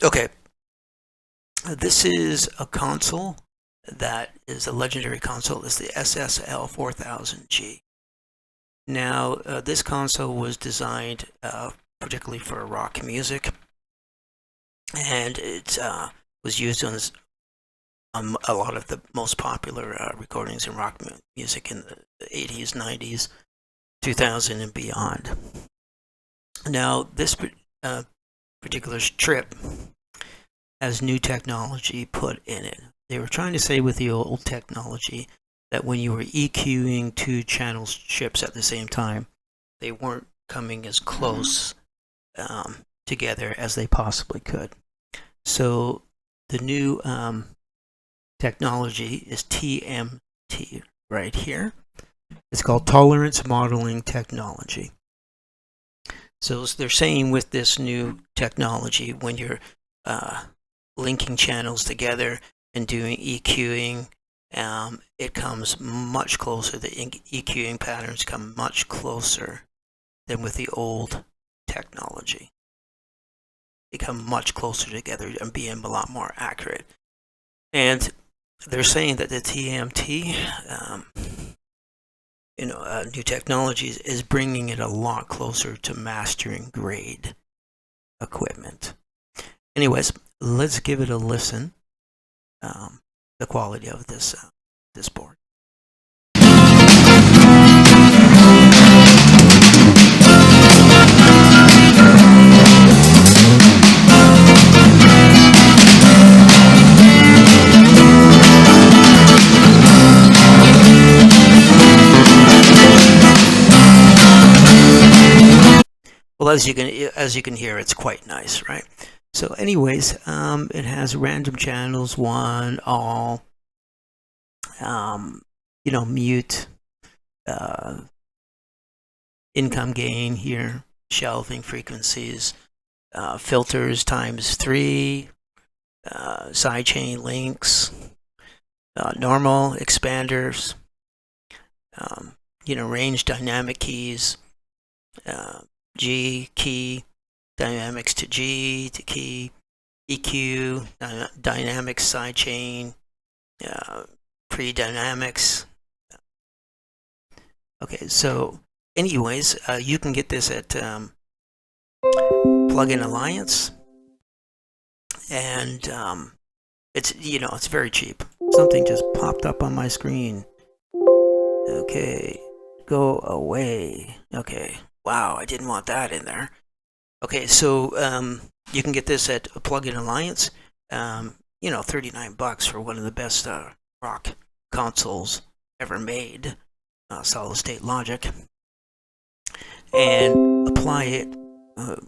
Okay, this is a console that is a legendary console. It's the SSL 4000G. Now, this console was designed particularly for rock music, and it was used on a lot of the most popular recordings in rock music in the 80s, 90s, 2000, and beyond. Now, this particular strip has new technology put in it. They were trying to say with the old technology that when you were EQing two channel strips at the same time, they weren't coming as close together as they possibly could. So the new technology is TMT right here. It's called Tolerance Modeling Technology. So they're saying with this new technology, when you're linking channels together and doing EQing, it comes much closer. The EQing patterns come much closer than with the old technology. They come much closer together and being a lot more accurate. And they're saying that the TMT, new technologies is bringing it a lot closer to mastering grade equipment. Anyways, let's give it a listen. The quality of this board. Well, as you can hear, it's quite nice, right? So anyways, it has random channels, one, all, mute, income gain here, shelving frequencies, filters times 3, sidechain links, normal, expanders, range dynamic keys, G key, dynamics to G to key, EQ, dynamics sidechain, pre-dynamics. Okay, so anyways, you can get this at Plugin Alliance, and it's very cheap. Something just popped up on my screen. Okay, go away. Okay, wow, I didn't want that in there. Okay, so you can get this at Plugin Alliance. $39 for one of the best rock consoles ever made, solid state logic, and apply it.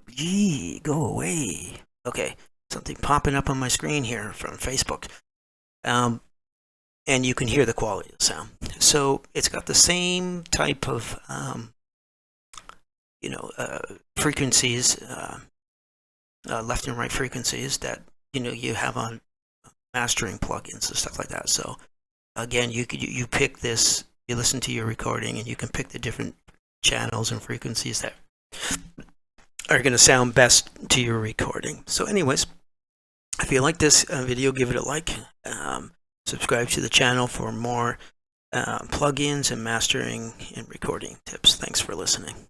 Gee, go away. Okay, something popping up on my screen here from Facebook. And you can hear the quality of the sound. So it's got the same type of frequencies, left and right frequencies that you have on mastering plugins and stuff like that. So again, you pick this, you listen to your recording, and you can pick the different channels and frequencies that are going to sound best to your recording. So anyways, if you like this video, give it a like. Subscribe to the channel for more plugins and mastering and recording tips. Thanks for listening.